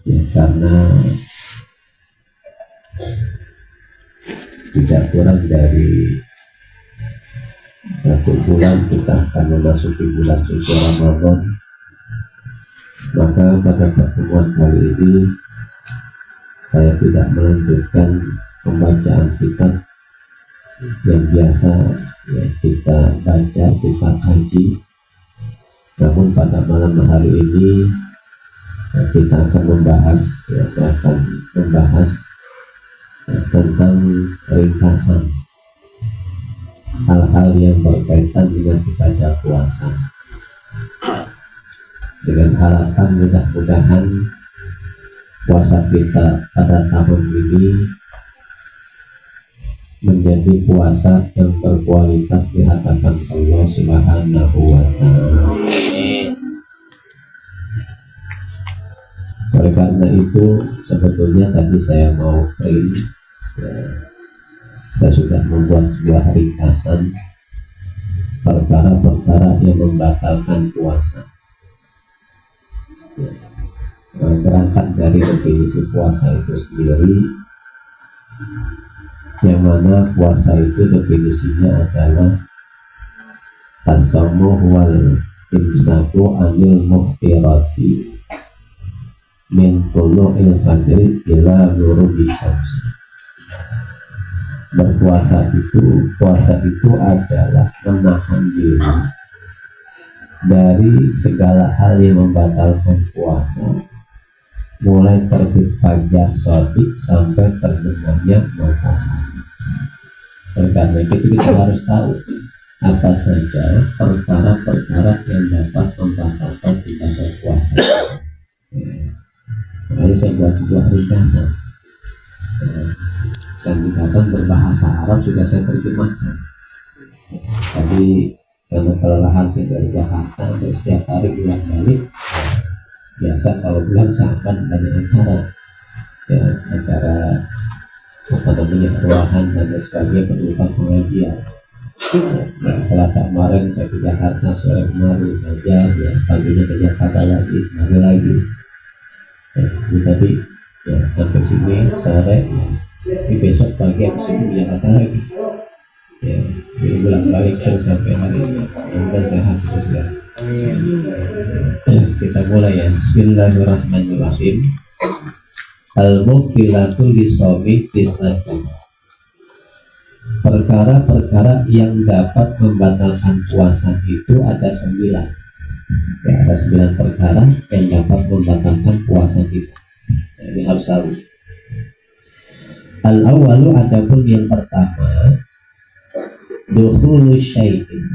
ya, karena tidak kurang dari 1 bulan kita akan memasuki bulan suci Ramadan. Maka pada pertemuan kali ini saya tidak melanjutkan pembacaan kitab yang biasa ya, kita baca kita kaji. Namun pada malam hari ini kita akan membahas saya akan membahas tentang ringkasan hal-hal yang berkaitan dengan ibadah puasa, dengan harapan mudah-mudahan puasa kita pada tahun ini menjadi puasa yang berkualitas di hadapan Allah Subhanahu wa Ta'ala. Oleh karena itu sebetulnya tadi saya mau print ya, saya sudah membuat sebuah ringkasan perkara-perkara yang membatalkan puasa ya, berangkat dari definisi puasa itu sendiri, yang mana puasa itu definisinya adalah as-shamu wal imsaku anil muhtirati min tulu'il fajri ila ghurubi syams. Puasa itu adalah menahan diri dari segala hal yang membatalkan puasa, mulai terbit fajar shadiq sampai terbenamnya matahari. Karena itu kita harus tahu apa saja perkara-perkara yang dapat membatalkan ibadah puasa. Makanya saya buat sebuah ringkasan. Dan ringkasan berbahasa Arab sudah saya terjemahkan. Tadi karena kelelahan saya dari Jakarta, terus setiap hari bolak-balik. Biasa kalau bulan Sa'ban banyak acara, ya, acara ruahan dan sebagainya, berupa pengajian. Ya, Selasa kemarin saya ke Jakarta, sore kemarin aja, ya, paginya ke Jakarta lagi, hari lagi. Ya, tadi ya, sampai sini sore, di besok pagi ke sini ke Jakarta lagi. Ya, jadi bolak-balik terus sampai hari ini. Semoga sehat terus ya. Kita mulai ya. Bismillahirrahmanirrahim. Al-muqilatu lisomi tisnatu. Perkara-perkara yang dapat membatalkan puasa itu ada 9. Ya, ada 9 perkara yang dapat membatalkan puasa kita. Ya, ini harus tahu. Al-awwalu, adapun yang pertama, dukhulu syai'in,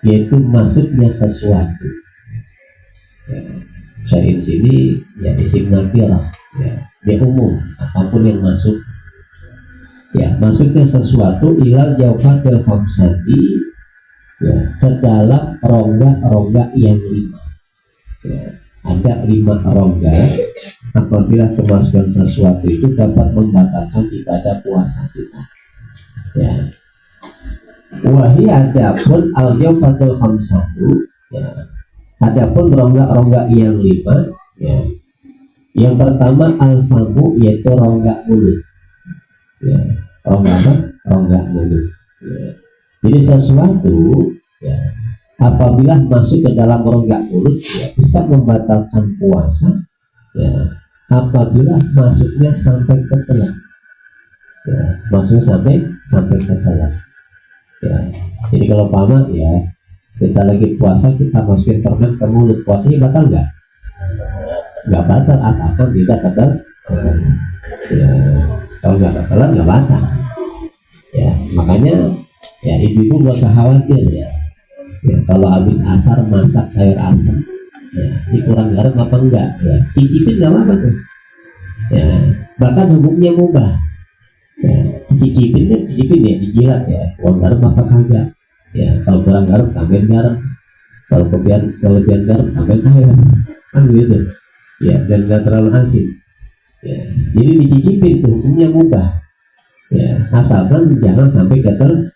yaitu masuknya sesuatu. Ya, syai'in sini ya isim nakirah, ya, dia umum, apapun yang masuk. Ya, masuknya sesuatu ilal jawfatil khamsati, ya, ke dalam rongga-rongga yang 5. Ya, ada 5 rongga. Apabila kemasukan sesuatu itu dapat membatalkan ibadah puasa kita. Ya. Wahai adapun al-jawfatul khamsatu, ya, adapun rongga-rongga yang 5, ya. Yang pertama al-famu, yaitu rongga mulut. Ya, rongga mulut. Ya. Jadi sesuatu, ya, apabila masuk ke dalam rongga mulut, ya, bisa membatalkan puasa. Ya, apabila masuknya sampai ke telan. Ya, masuknya sampai ke telan. Ya, jadi kalau paman ya, kita lagi puasa, kita masukin permen ke mulut, puasanya batal nggak? Nggak batal, asalkan tidak ketelan. Ya, kalau nggak ketelan nggak batal. Ya, makanya ya ibu-ibu nggak usah khawatir ya. Ya, kalau habis asar masak sayur asam, ya, ini kurang garam apa enggak? Ya, cicipin nggak apa-apa tuh. Ya, bahkan hukumnya mubah. Ya, cicipin ya, dijilat ya, kurang garam apa kagak? Ya, kalau kurang garam tambahin garam, kalau kelebihan garam tambahin air, kan gitu. Ya, dan nggak terlalu asin. Ya, jadi dicicipin tuh, hukumnya mubah. Ya, asalkan jangan sampai ketelan.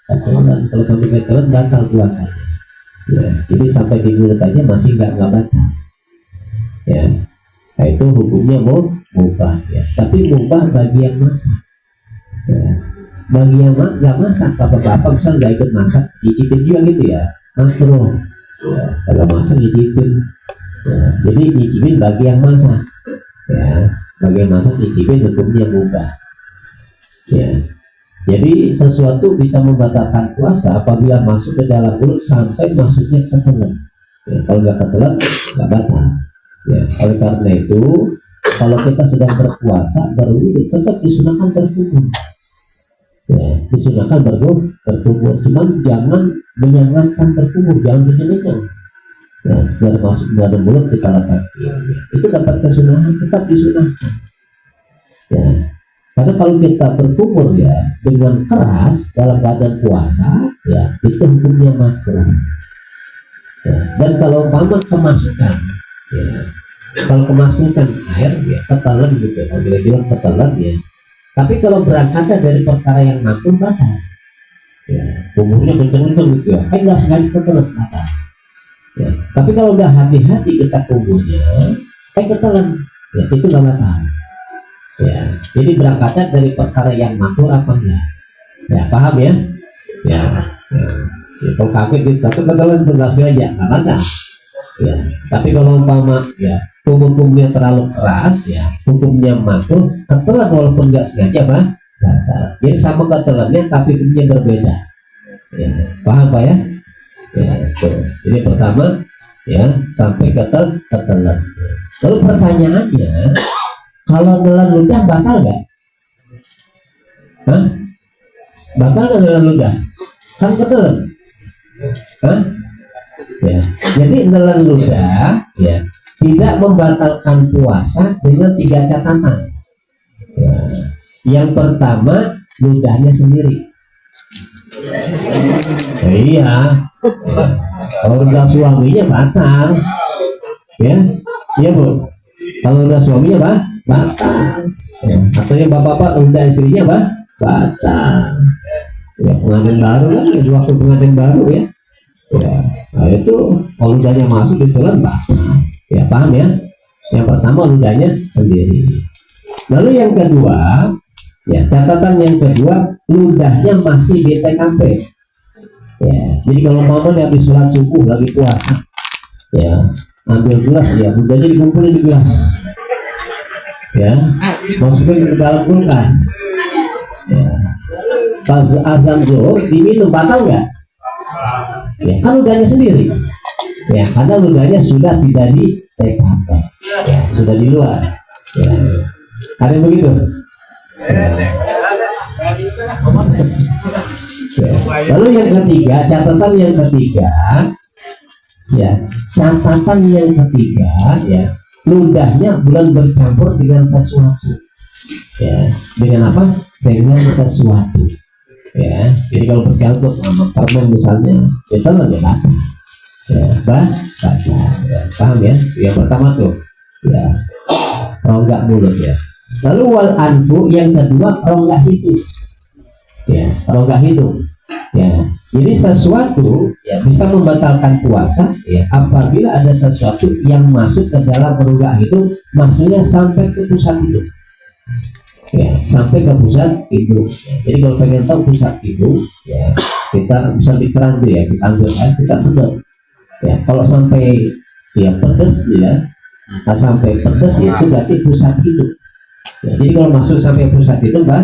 Kalau sampai ketelan batal puasa. Ya, jadi sampai di mulut aja masih nggak batal. ya. Nah, itu hukumnya mubah ya. Tapi mubah bagi yang masak ya. Bagi yang nggak masak, bapak-bapak misal nggak ikut masak, cicipin juga gitu ya, makruh ya. Kalau masak cicipin ya. Jadi cicipin bagi yang masak ya. Bagi yang masak cicipin, hukumnya mubah ya. Jadi sesuatu bisa membatalkan puasa apabila masuk ke dalam mulut sampai masuknya ke telan ya. Kalau nggak ketelan nggak batal ya. Oleh karena itu kalau kita sedang berpuasa berwudu tetap disunahkan berkumur ya. Disunahkan berkumur, cuman jangan menyangankan berkumur, jangan kencang-kencang ya. Setelah masuk ke dalam mulut kita letakkan ya. Itu dapat kesunahan, tetap disunahkan ya. Karena kalau kita berkumur ya dengan keras dalam keadaan puasa ya, itu hukumnya makruh ya. Dan kalau umpama kemasukan ya, kalau kemasukan air ya ketelan gitu, kalau kita bilang ketelan ya. Tapi kalau berangkatnya dari perkara yang makruh batal ya, kumurnya kenceng-kenceng gitu ya, nggak sengaja ketelan batal ya. Tapi kalau udah hati-hati kita kumurnya ketelan ya, itu nggak batal ya. Jadi berangkatnya dari perkara yang makruh apa enggak ya, paham ya ya, ya. Kalau kaget gitu tapi ketelan itu nggak sengaja nggak batal ya. Tapi kalau umpama ya hukumnya terlalu keras ya, hukumnya makruh, ketelan walaupun nggak sengaja batal. Jadi sama ketelannya tapi hukumnya berbeda ya, paham pak ya ya. Jadi pertama ya sampai ketelan. Lalu pertanyaannya, kalau nelan ludah batal nggak? Hah? Batal nggak nelan ludah? Kan ketelan. Hah? Ya. Jadi nelan ludah ya tidak membatalkan puasa dengan 3 catatan ya. Yang pertama, ludahnya sendiri ya, iya. Kalau udah suaminya batal ya, iya bu. Kalau udah suaminya batal ya. Atau yang bapak-bapak udah istrinya batal ya. Pengantin baru kan, waktu pengantin baru ya ya. Nah itu kalau ludahnya masuk di tulang batal ya, paham ya. Yang pertama ludahnya sendiri. Lalu yang kedua ya, catatan yang kedua, ludahnya masih di TKP ya. Jadi kalau mama habis sholat subuh lagi puasa ya, ambil gelas ya, ludahnya dikumpulin di gelas ya, masukin ke dalam kulkas ya. Pas azan zuhur diminum batal nggak ya? Kan ludahnya sendiri ya, karena ludahnya sudah tidak di TKP ya, sudah di luar ya. Ada yang begitu ya. Lalu yang ketiga, catatan yang ketiga ya, catatan yang ketiga ya, ludahnya bukan bercampur dengan sesuatu ya. Dengan apa? Dengan sesuatu ya. Jadi kalau bercampur sama permen misalnya, itu lagi batal ya, ya. Paham ya? Yang pertama tuh ya, rongga mulut ya. Lalu wal anfu yang kedua, rongga hidung ya, rongga hidung ya. Jadi sesuatu ya bisa membatalkan puasa ya apabila ada sesuatu yang masuk ke dalam rongga hidung, maksudnya sampai ke pusat hidung ya, sampai ke pusat hidung ya. Jadi kalau pengen tahu pusat hidung ya, kita bisa di keran tuh ya, kita ambil air, kita sedot ya. Kalau sampai ya pedes ya, nah, sampai pedes ya, itu berarti pusat hidung ya. Jadi kalau masuk sampai pusat hidung ya.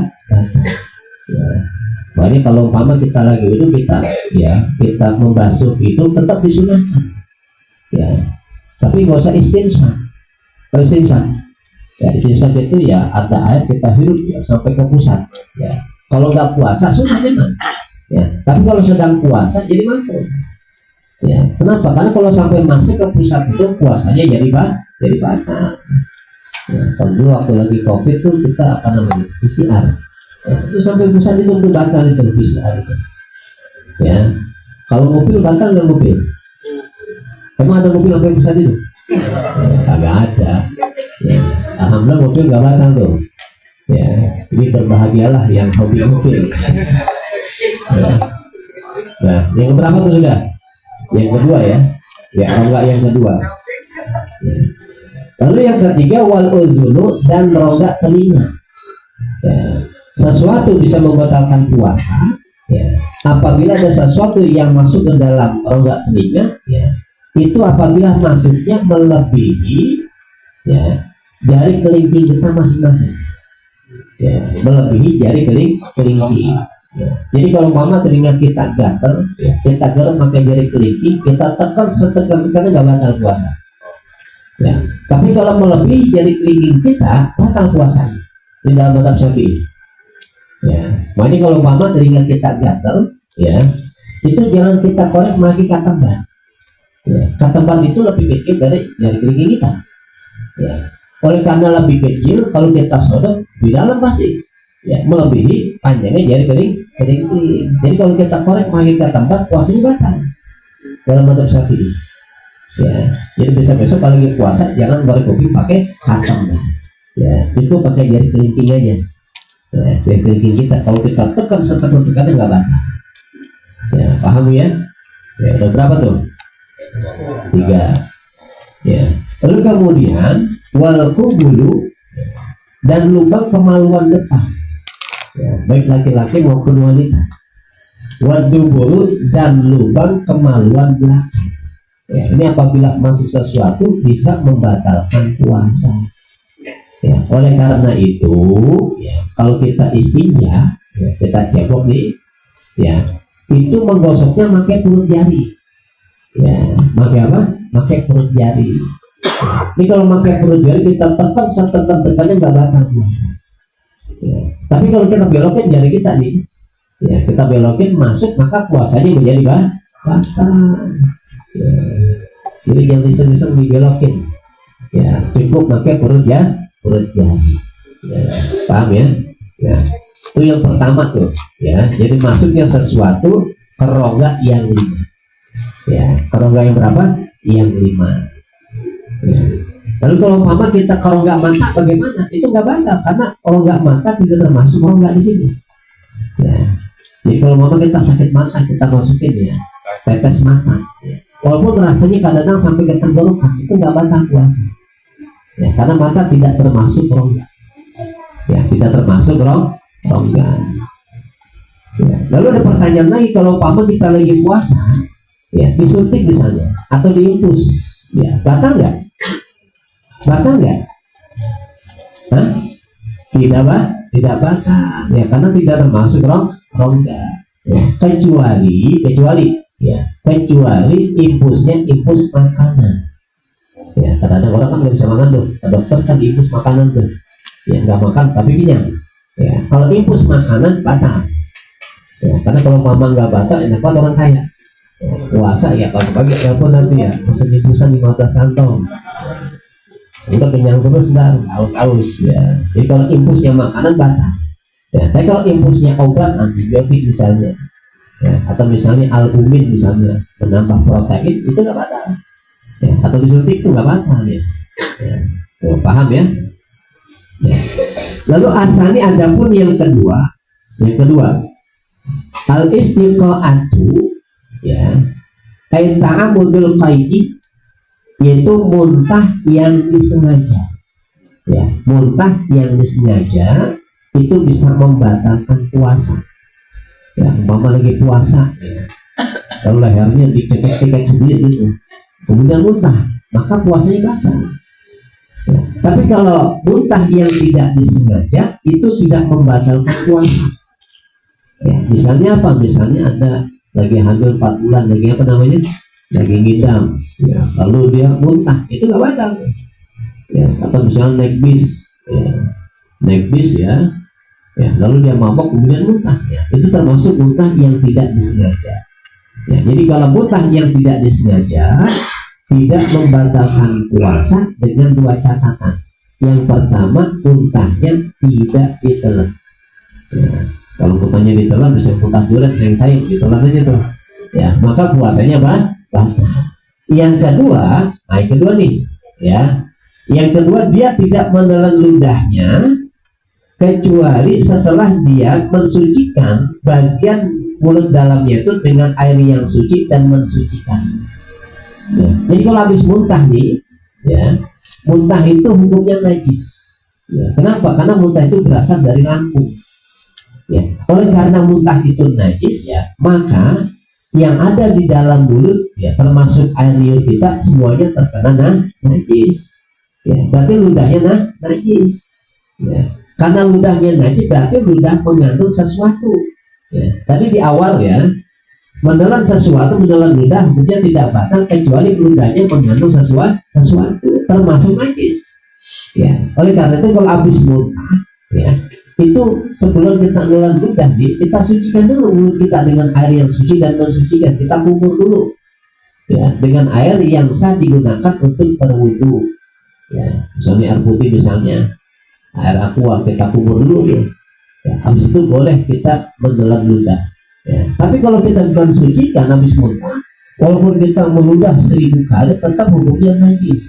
Makanya kalau umpama kita lagi itu kita membasuh itu tetap disunahkan ya, tapi nggak usah istinsah. Kalau istinsah ya, istinsah itu ya ada air kita hirup ya sampai ke pusat ya. Kalau nggak puasa sunnah memang ya, tapi kalau sedang puasa jadi makruh ya. Kenapa? Karena kalau sampai masuk ke pusat itu puasanya jadi batal ya. Kalau dulu waktu lagi COVID tuh kita apa namanya PCR ya, itu sampai pusat itu batal itu PCR itu ya. Kalau mobil batal nggak mobil? Emang ada mobil sampai pusat itu? Agak ada ya. Alhamdulillah mobil nggak batal tuh ya. Ini berbahagialah yang hobi mobil ya. Nah yang berapa tuh sudah? Yang kedua ya, ya enggak yang kedua ya. Lalu yang ketiga wal uzunu, dan rongga telinga. Ya. Sesuatu bisa membatalkan puasa ya, apabila ada sesuatu yang masuk ke dalam rongga telinga ya, itu apabila masuknya melebihi ya jari kelingking kita masing-masing ya, melebihi jari kelingking ya. Jadi kalau mama telinga kita gatel ya, kita gatel pakai jari kelingking, kita tekan setekan-tekannya nggak batal puasa ya. Tapi kalau melebihi jari kelingking kita batal puasanya di dalam mazhab Syafi'i ya. Makanya kalau mama telinga kita gatel ya, itu jangan kita korek pakai katambat ya. Katambat itu lebih kecil dari jari kelingking kita ya. Oleh karena lebih kecil, kalau kita sodok di dalam pasti ya melebihi panjangnya jari kelingking. Jadi kalau kita korek pakai katambat, puasanya batal dalam mazhab Syafi'i ya. Jadi besok-besok kalau lagi puasa jangan korek kopi pakai katambat ya, itu pakai jari kelingking aja ya, jari kelingking kita. Kalau kita tekan setekan-tekannya nggak batal ya, paham ya? Ya udah berapa tuh? 3 ya. Lalu kemudian wal kubulu, dan lubang kemaluan depan ya, baik laki-laki maupun wanita. Wadubulu, dan lubang kemaluan belakang ya, ini apabila masuk sesuatu bisa membatalkan puasa ya. Oleh karena itu ya, kalau kita istinja ya, kita cebok nih ya, itu menggosoknya pakai perut jari ya. Pakai apa? Pakai perut jari. Ini kalau pakai perut jari kita tekan setekan-tekannya nggak batal puasa ya. Tapi kalau kita belokin jari kita nih ya, kita belokin masuk, maka puasanya menjadi batal ya. Jadi jangan diseng-diseng dibelokin ya, cukup pakai perut jari ya. Paham ya? Ya itu yang pertama tuh ya. Jadi masuknya sesuatu ke rongga yang 5 ya. Ke rongga yang berapa? Yang 5 ya. Lalu kalau mama kita ke rongga mata bagaimana? Itu nggak batal karena rongga mata tidak termasuk rongga di sini ya. Jadi kalau mama kita sakit mata, kita masukin ya tetes mata ya. Walaupun rasanya kadang-kadang sampai ke tenggorokan, itu nggak batal puasa ya, karena mata tidak termasuk rongga ya, tidak termasuk rongga ya. Lalu ada pertanyaan lagi, kalau papa kita lagi puasa ya, disuntik misalnya atau diinfus ya, batal nggak? Batal nggak? Hah? Tidak batal ya, karena tidak termasuk rongga ya. Kecuali infusnya infus makanan ya. Kadang-kadang orang kan nggak bisa makan tuh, dokter kan infus makanan tuh ya, nggak makan tapi kenyang ya. Kalau infus makanan batal ya, karena kalau mama nggak batal, enak banget orang kaya ya, puasa ya pagi-pagi telepon nanti ya, pesan infusan 15 kantong udah kenyang terus, dan aus ya. Jadi kalau infusnya makanan batal ya. Tapi kalau infusnya obat, antibiotik misalnya ya, atau misalnya albumin misalnya menambah protein, itu nggak batal ya. Atau disuntik itu nggak batal ya. Tuh, paham ya? Ya. Lalu asani adapun yang kedua al istiqaatu ya, kait ta'amudul qaidi, yaitu muntah yang disengaja ya. Muntah yang disengaja itu bisa membatalkan puasa ya. Mama lagi puasa ya, kalau lehernya dicekek-cekek sendiri gitu, kemudian muntah, maka puasanya batal ya. Tapi kalau muntah yang tidak disengaja itu tidak membatalkan puasa ya. Misalnya apa? Misalnya ada lagi hamil 4 bulan, lagi apa namanya, lagi ngidam ya, lalu dia muntah, itu nggak batal ya. Atau misalnya naik bis ya, lalu dia mabok kemudian muntah ya, itu termasuk muntah yang tidak disengaja ya. Jadi kalau muntah yang tidak disengaja tidak membatalkan puasa dengan 2 catatan. Yang pertama, muntahnya tidak ditelan ya. Kalau muntahnya ditelan, bisa muntah duret yang sayang, ditelan aja tuh ya, maka puasanya batal. Yang kedua nih ya, yang kedua dia tidak menelan ludahnya kecuali setelah dia mensucikan bagian mulut dalamnya itu dengan air yang suci dan mensucikan ya. Jadi kalau habis muntah nih ya, muntah itu hukumnya najis. Ya, kenapa? Karena muntah itu berasal dari lambung. Ya, oleh karena muntah itu najis, ya, maka yang ada di dalam mulut, ya, termasuk air liur kita, semuanya terkena najis. Ya, berarti ludahnya najis. Ya, karena ludahnya najis, berarti ludah mengandung sesuatu. Ya, tadi di awal, ya, menelan sesuatu, menelan ludah, hukumnya tidak batal kecuali ludahnya mengandung sesuatu termasuk najis. Ya, oleh karena itu kalau habis muntah, ya, itu sebelum kita menelan ludah, kita sucikan dulu mulut kita dengan air yang suci dan mensucikan. Kita kumur dulu, ya, dengan air yang sah digunakan untuk berwudu. Ya, misalnya air putih, misalnya air aqua, kita kumur dulu, ya. Ya, habis itu boleh kita menelan ludah. Ya, tapi kalau kita bukan sucikan habis muntah, walaupun kita meludah 1000 kali, tetap hukumnya najis.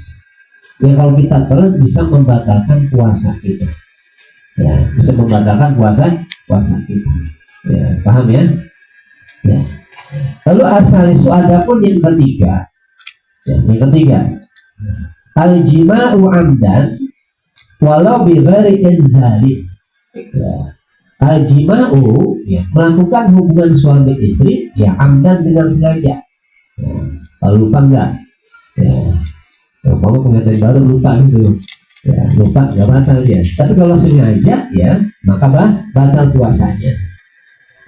Ya, kalau kita telan bisa membatalkan puasa kita. Ya, bisa membatalkan puasa kita. Ya, paham ya? Ya. Lalu asal isu adapun yang ketiga. Ya, yang ketiga, al-jima'u amdan walau bi ghairi inzali. Ya. Al-jima'u, ya, melakukan hubungan suami istri, ya, amdan dengan sengaja. Ya, kalau lupa enggak? Ya. Kalau pengantin baru lupa gitu, ya, lupa nggak batal dia. Tapi kalau sengaja, ya, maka batal puasanya.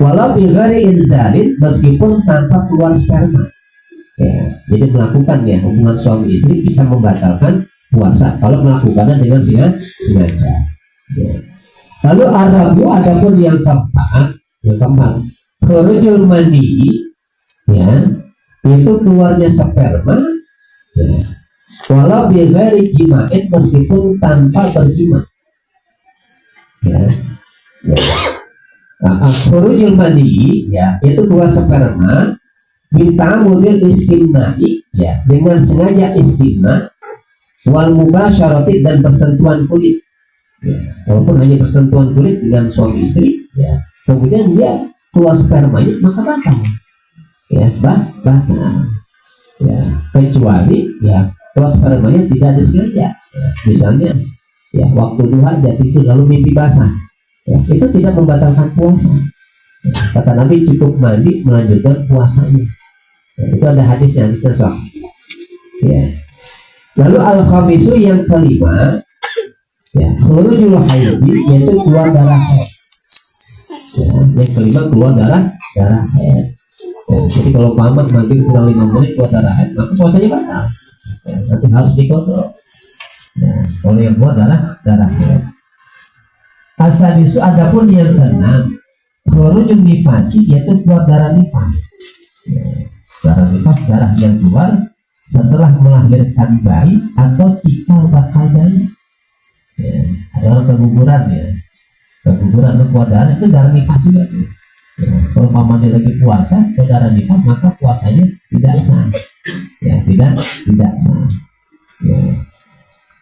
Walau bi ghairi inzalin, meskipun tanpa keluar sperma. Ya, jadi melakukan, ya, hubungan suami istri bisa membatalkan puasa kalau melakukannya dengan sengaja. Ya. Lalu arabu adapun yang keempat, khurujul mani, ya, itu keluarnya sperma, ya, walau bi ghairi jima'in, meskipun tanpa berjima. Ya. Khurujul mani, ya, itu keluar sperma bitamudil istimna'i, ya, dengan sengaja istimna, wal mubasyarati, dan bersentuhan kulit. Ya, walaupun hanya bersentuhan kulit dengan suami istri, ya, kemudian dia keluar spermanya, maka batal. Ya, batal. Ya, kecuali, ya, keluar spermanya tidak disengaja. Ya, misalnya, ya, waktu duha jatuh itu lalu mimpi basah, ya, itu tidak membatalkan puasa. Ya, kata Nabi cukup mandi melanjutkan puasanya. Ya, itu ada hadisnya sahih. Ya. Lalu al-khamisu yang kelima, ya, khurujul haidhi, yaitu keluar darah haid. Ya, yang kelima keluar darah haid. Ya, jadi kalau paman mandi kurang 5 menit keluar darah haid, maka puasanya batal. Ya, nanti harus dikontrol. Ya, kalau yang keluar darah haid. Asadisu adapun yang keenam, khurujul nifasi, yaitu keluar darah nifas. Ya, darah nifas, darah yang keluar setelah melahirkan bayi atau cikal bakal bayi. Ya, ada orang keguguran, ya, keguguran atau keluar darah, itu darah nifas juga tuh. Ya, kalau pamannya lagi puasa saudara nifas, maka puasanya tidak sah. Ya, tidak sah. Ya.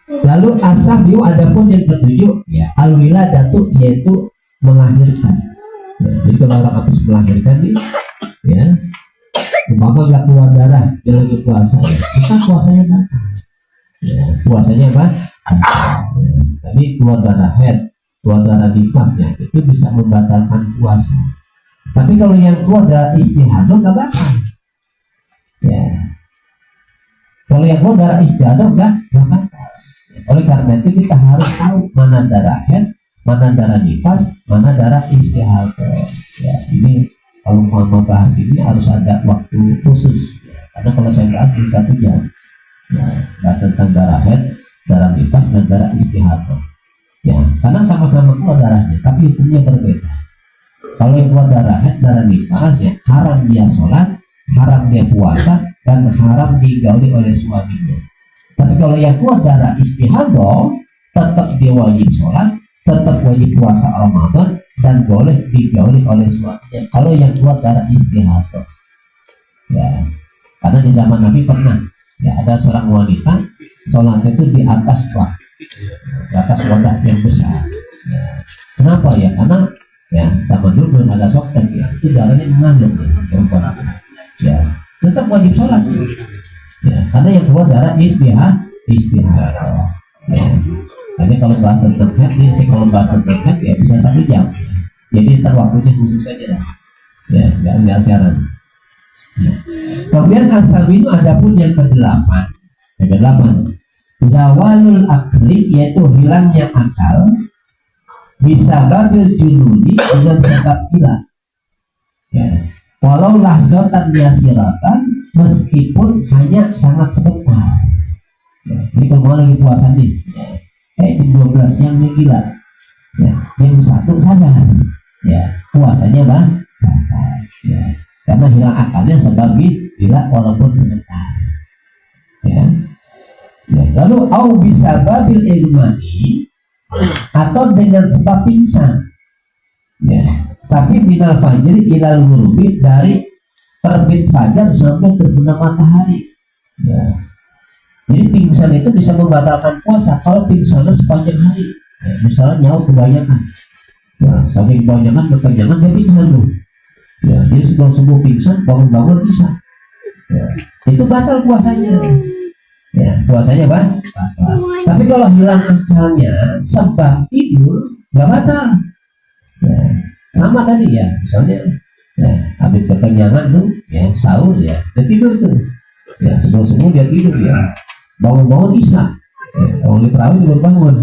Lalu asabyu adapun yang ketujuh, ya, al-wiladatu, yaitu melahirkan. Ya, jadi kalau orang habis melahirkan nih, ya, umpama nggak keluar darah dia lagi puasa, ya, maka puasanya batal. Ya, puasanya apa? Ya, tapi keluar darah haid, keluar darah nifasnya itu bisa membatalkan puasa. Tapi kalau yang keluar darah istihadah nggak batal. Ya, kalau yang keluar darah istihadah nggak batal. Oleh karena itu kita harus tahu mana darah haid, mana darah nifas, mana darah istihadah. Ya, ini kalau mau membahas ini harus ada waktu khusus. Ya, karena kalau saya bahas di 1 jam, ya, bahas tentang darah haid, darah nifas, dan darah istihadah. Ya, karena sama-sama keluar darahnya, tapi hukumnya berbeda. Kalau yang keluar darah haid, darah nifas, ya, haram dia sholat, haram dia puasa, dan haram digauli oleh suaminya. Tapi kalau yang keluar darah istihadah, tetap dia wajib sholat, tetap wajib puasa Ramadan, dan boleh digauli oleh suaminya. Kalau yang keluar darah istihadah, ya, karena di zaman Nabi pernah, ya, ada seorang wanita sholatnya itu di atas bak, di atas wadah yang besar. Ya, kenapa ya? Karena, ya, zaman dulu belum ada sokten, ya, itu darahnya mengalir, ya, tetap wajib sholat. Ya, karena yang keluar darah istihadah. Ya. Tapi kalau bahas tentang head nih, kalau bahas tentang head ya bisa 1 jam. Jadi ntar waktunya khusus saja dah. Ya, nggak siaran. Ya. Kemudian as-saminu adapun yang kedelapan. Yang kedelapan, zawalul akli, yaitu hilangnya akal, bisa babil jununi dengan sebab hilang. Ya. Walau lahzatan yasiratan, meskipun hanya sangat sebentar. Ya. Ini kalau lagi puasa nih, ya. Jam 12 yang gila. Ya. Jam 1 sadar. Ya. Puasanya bang. Ya. Karena hilang akalnya sebab gila walaupun sebentar. Ya. Ya. Lalu au bisa babil ilmani, atau dengan sebab pingsan. Ya. Tapi minal fajri ilal ghurubi, dari terbit fajar sampai terbenam matahari. Ya. Jadi pingsan itu bisa membatalkan puasa kalau pingsannya sepanjang hari. Ya, misalnya nyawa kebanyakan, ya, saking kebanyakan kekenyangan dia pingsan tuh. Ya, jadi sebelum sembuh pingsan, bangun-bangun bisa. Ya, itu batal puasanya. Ya, puasanya batal. Tapi kalau hilang akalnya sebab tidur, nggak batal. Ya, sama tadi ya, misalnya ya, habis kekenyangan tuh, ya sahur ya, dia tidur tuh. Ya, sebelum dia tidur ya, bangun-bangun bisa. Ya, kalau di terawih baru bangun.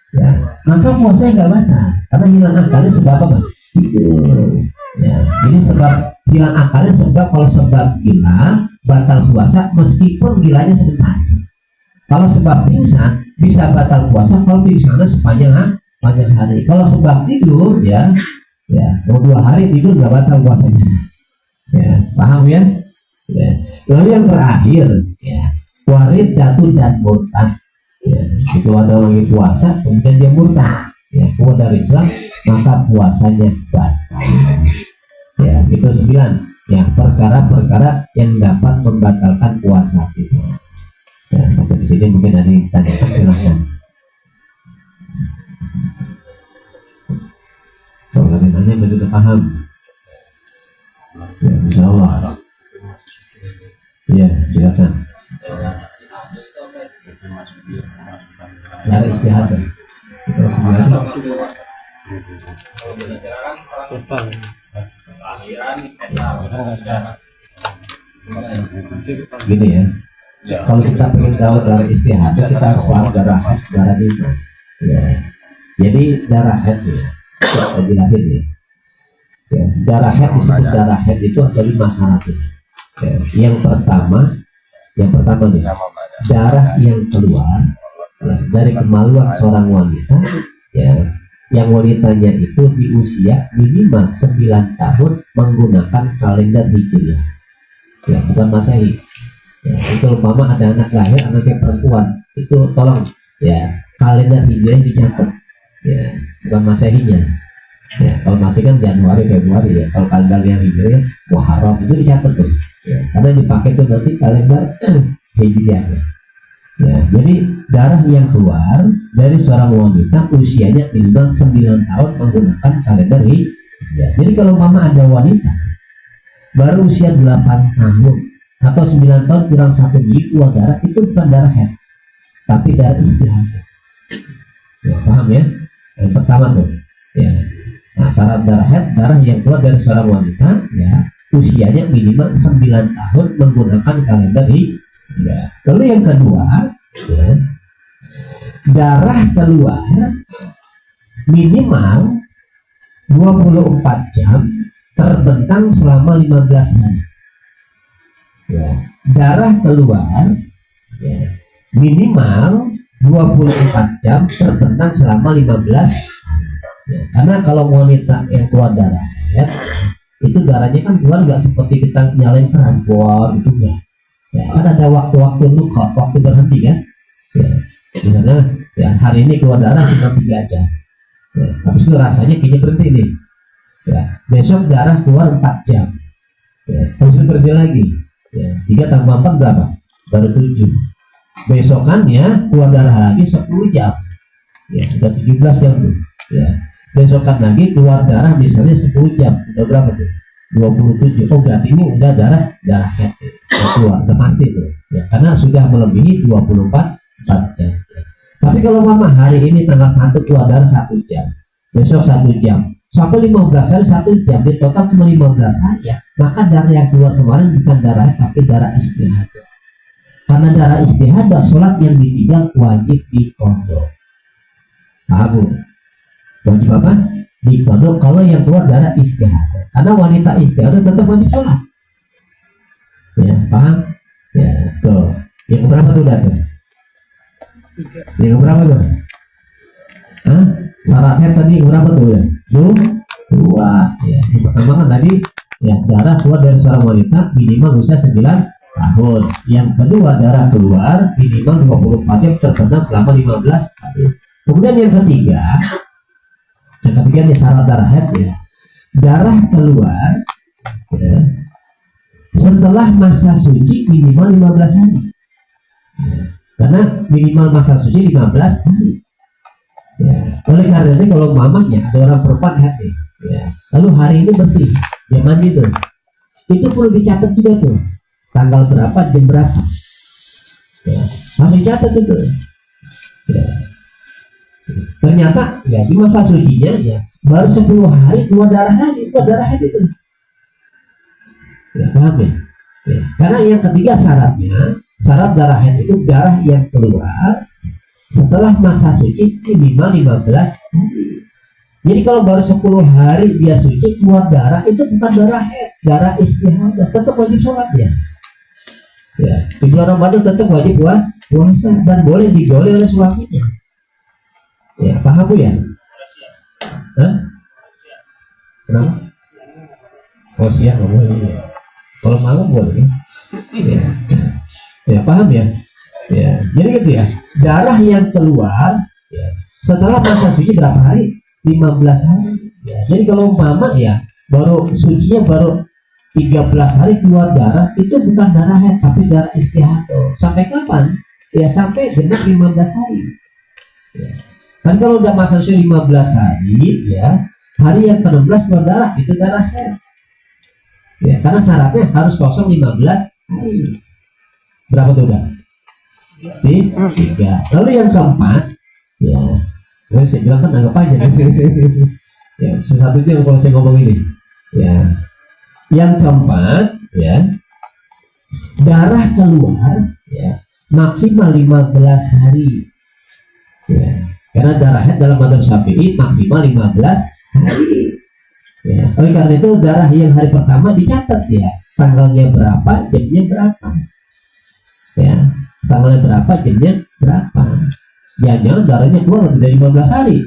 Ya, maka puasanya nggak batal karena hilang akalnya sebab apa? Tidur. Ya, ini sebab hilang akalnya sebab, kalau sebab gila batal puasa meskipun gilanya sebentar. Kalau sebab pingsan bisa batal puasa kalau pingsannya sepanjang hari. Kalau sebab tidur ya mau 2 hari tidur nggak batal puasanya. Ya, paham ya? Ya. Lalu yang terakhir ya, warid jatuh dan murtad. Ya, itu ada orang yang puasa kemudian dia murtad, ya keluar dari Islam, maka puasanya batal. Ya, itu 9 ya perkara-perkara yang dapat membatalkan puasa itu. Ya, sampai di sini mungkin ada yang tanya, silahkan. Kalau ada yang tanya sudah paham. Ya, insya Allah. Ya, silakan. Dari istihad. Terus gini ya. Kalau kita ingin tahu darah istihad, kita harus paham darah itu. Ya. Jadi darah head ya, saya jelasin ya. Ya, darah head disebut darah head itu ada 5 syarat. Ya. Yang pertama nih, darah yang keluar ya, dari kemaluan seorang wanita, ya, yang wanitanya itu di usia minimal 9 tahun menggunakan kalender Hijriah, ya bukan Masehi. Ya, itu umpama ada anak lahir, anaknya perempuan, itu tolong ya kalender Hijriah dicatat, ya bukan Masehinya. Ya, kalau masih kan Januari Februari ya, kalau kalender yang Hijriah Muharram itu dicatat tuh, ya, karena dipakai itu nanti kalender Hijriah. Ya, jadi darah yang keluar dari seorang wanita usianya minimal 9 tahun menggunakan kalender Hijriah. Jadi kalau mama ada wanita baru usia 8 tahun atau 9 tahun kurang 1 minggu keluar darah, itu bukan darah head tapi darah istihad. Ya, paham ya? Yang pertama tuh ya. Nah, syarat darah head, darah yang keluar dari seorang wanita ya usianya minimal 9 tahun menggunakan kalender Hijriah. Lalu yang kedua ya, darah keluar minimal 24 jam terbentang selama 15 hari. Ya, darah keluar ya, minimal 24 jam terbentang selama 15 hari. Ya, karena kalau wanita yang keluar darah ya, itu darahnya kan keluar nggak seperti kita nyalain keran keluar gitu ya. Ya, kan ada waktu-waktu untuk waktu berhenti kan. Ya, misalnya ya hari ini keluar darah cuma 3 jam. Ya, habis itu rasanya kayaknya berhenti nih. Ya, besok darah keluar 4 jam. Ya, habis itu berhenti lagi. Ya, 3 tambah 4 berapa? Baru 7. Besokannya keluar darah lagi 10 jam. Ya, udah 17 jam tuh. Ya, besokan lagi keluar darah misalnya 10 jam. Udah berapa tuh? 27. Oh, berarti ini udah darah head. Keluar, udah pasti tuh. Ya, karena sudah melebihi 24 jam. Ya. Tapi Tapi kalau mama hari ini tanggal 1 keluar darah 1 jam, besok 1 jam, sampai 15 hari 1 jam, di total cuma 15 hari ya, maka darah yang keluar kemarin bukan darah tapi darah istihadah. Karena darah istihadah, sholat yang ditinggal wajib diqadha. Paham? Wajib apa? Diqadha kalau yang keluar darah istihadah. Karena wanita istihadah tetap wajib sholat. Ya, paham? Ya, tuh. Yang berapa tuh tuh? Yang berapa tuh? Hah? Syaratnya tadi yang berapa tuh ya? Dua. Ya, yang pertama kan tadi ya darah keluar dari seorang wanita minimal usia 9 tahun. Yang kedua darah keluar minimal 24 jam terpendam selama 15 hari. Kemudian yang ketiga ini syarat darah haid ya. Darah keluar ya, setelah masa suci minimal 15 hari. Karena minimal masa suci 15 hari. Ya, oleh karena itu kalau mamanya ada orang perempuan haid ya, lalu hari ini bersih, dia mandi tuh, itu perlu dicatat juga tuh, tanggal berapa, jam berapa, ya, harus dicatat itu. Ya. Ternyata ya di masa sucinya ya baru 10 hari keluar darah lagi, keluar darah haid itu. Ya, paham ya? Ya. Karena yang ketiga syarat darah haid itu darah yang keluar setelah masa suci minimal 15 hari. Jadi kalau baru 10 hari dia suci keluar darah itu bukan darah haid, darah istihadah, tetap wajib sholat ya. Ya, di bulan Ramadan tetap wajib puasa dan boleh digoleh oleh suaminya. Ya, paham Bu ya? Hah? Kenapa? Oh siang nggak boleh. Kalau malam boleh. Ya. Ya, paham ya? Ya, jadi gitu ya. Darah yang keluar ya, setelah masa suci berapa hari? 15 hari. Ya, jadi kalau mama ya baru sucinya baru 13 hari keluar darah, itu bukan darah haid tapi darah istihadah. Sampai kapan? Ya sampai genap 15 hari. Ya. Kan kalau udah masa suci 15 hari ya, hari yang ke-16 keluar darah itu darah haid. Ya, karena syaratnya harus kosong 15 hari. Berapa tuh udah? 3. Lalu yang keempat ya, saya bilang kan anggap aja ya, sesuatu itu yang kalau saya ngomong ini ya, yang keempat ya, darah keluar ya maksimal 15 hari ya, karena darah haid dalam mazhab Syafi'i maksimal 15 hari ya. Oleh karena itu darah yang hari pertama dicatat ya, tanggalnya berapa, jamnya berapa ya, tanggalnya berapa, jamnya berapa. Jangan darahnya keluar lebih dari 15 hari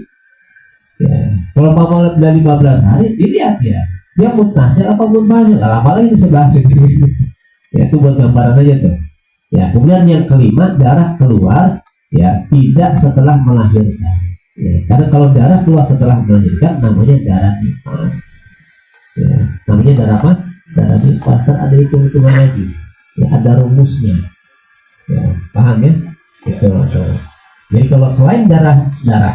ya. Kalau mau lebih dari 15 hari dilihat ya, dia mutasil apa munfasil, lama lagi disebahas ya, itu buat gambaran aja tuh ya. Kemudian yang kelima, darah keluar ya tidak setelah melahirkan ya. Karena kalau darah keluar setelah melahirkan namanya darah nifas ya. Namanya darah apa? Darah nifas. Kan ada hitung-hitungan lagi ya, ada rumusnya ya, paham ya? Itu. Jadi kalau selain darah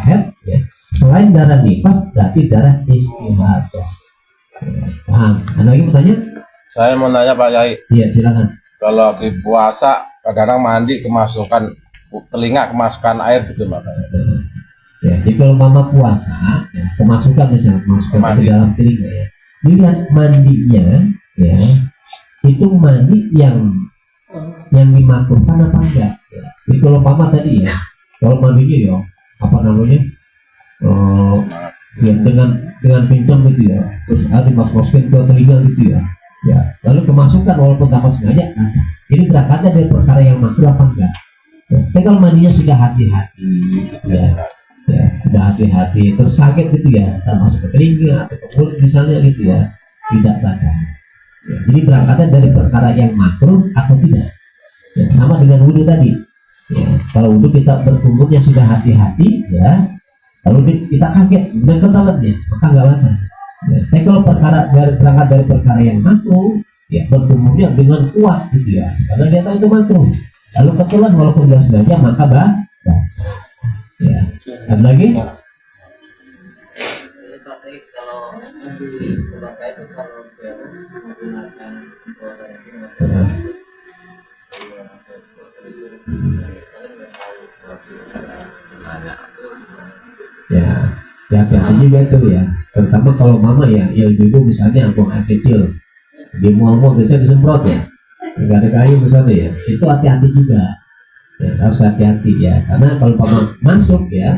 haid ya, selain darah nifas berarti darah istihadah ya, paham? Ada lagi mau tanya? Saya mau nanya Pak Yai. Iya silakan. Kalau lagi puasa kadang-kadang mandi kemasukan telinga, kemasukan air gitu Pak. Ya, jadi kalau mama puasa ya, kemasukan misalnya masukkan ke dalam telinga ya, dilihat mandinya ya, itu mandi yang dimakruhkan apa enggak ya. Jadi kalau mama tadi ya, kalau mandinya ya apa namanya ya dengan pincang gitu ya, terus ada dimasukin ke telinga gitu ya, ya lalu kemasukan walaupun tanpa sengaja, nah, ini berangkatnya dari perkara yang makruh apa enggak ya. Tapi kalau mandinya sudah hati-hati ya, ya sudah hati-hati terus kaget gitu ya, termasuk ke telinga atau ke mulut misalnya gitu ya, tidak batal ya. Jadi berangkatnya dari perkara yang makruh atau tidak ya, sama dengan wudhu tadi ya. Kalau wudhu kita berkumurnya sudah hati-hati ya, lalu kita kaget dan ketelannya, maka nggak batal ya. Tapi kalau perkara berangkat dari perkara yang makruh ya, berkumurnya dengan kuat gitu ya, karena dia tahu itu makruh, lalu ketelan walaupun nggak sengaja, maka ya. Dan lagi Ya, ya hati-hati juga tuh ya. Terutama kalau mama ya, ibu misalnya buang air kecil di mall-mall biasanya disemprot ya, nggak ada kayu misalnya ya, itu hati-hati juga. Ya, harus hati-hati ya, karena kalau mama masuk ya,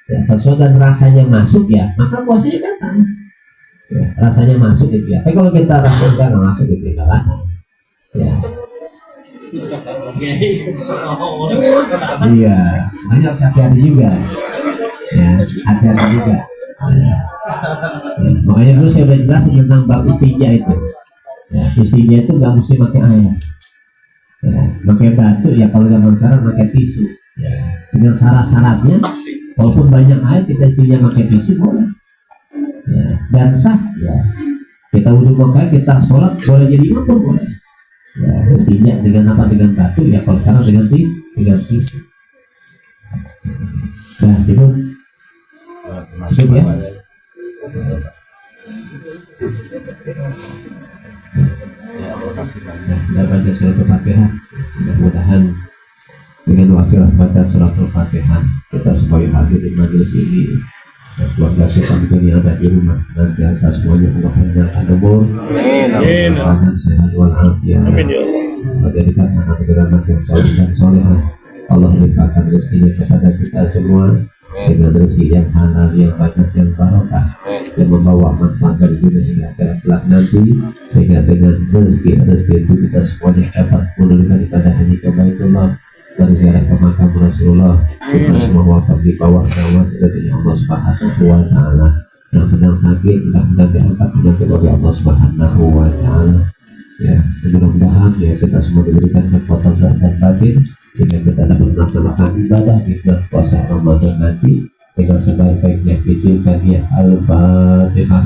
ya sesuatu dan rasanya masuk ya, maka puasanya batal. Ya, rasanya masuk gitu ya. Tapi kalau kita rasanya nggak masuk gitu ya, nggak batal. Ya. Iya, banyak hati-hati juga. Ya, hati-hati juga. Ya. Ya, makanya dulu saya udah jelasin tentang bab istinja itu. Ya, istinja itu nggak mesti pakai air. Ya, pakai batu ya, kalau zaman sekarang pakai tisu. Ya, dengan syarat-syaratnya, walaupun banyak air kita istinja pakai tisu boleh. Ya, dan sah ya. Kita wudhu pakai, kita sholat boleh jadi imam pun boleh. Ya, istinja dengan apa? Dengan batu ya, kalau sekarang dengan tisu. Nah, itu masuk ya. Nah, kita baca surat Al-Fatihah. Mudah-mudahan dengan wasilah baca surat Al-Fatihah kita sebagai hadir di majelis ini dan keluarga kita yang ada di rumah senantiasa semuanya Allah panjangkan umur, amin, sehat walafiat, amin ya Allah. Menjadikan anak-anak yang soleh dan solehah. Allah limpahkan rezekinya kepada kita semua dengan rezeki yang halal, yang banyak, yang barokah, yang membawa manfaat dari dunia hingga akhirat kelak nanti, sehingga dengan rezeki itu kita semuanya dapat menunaikan ibadah haji ke Baitullah, berziarah ke makam Rasulullah, kita semua wafat di bawah naungan dari Allah Subhanahu wa Ta'ala. Yang sedang sakit mudah-mudahan diangkat penyakit oleh Allah Subhanahu wa Ta'ala. Ya, mudah-mudahan ya kita semua diberikan kekuatan zahir dan batin sehingga kita dapat melaksanakan ibadah di bulan puasa Ramadan nanti dengan sebaik-baiknya. Itu kan ya Al-Fatihah.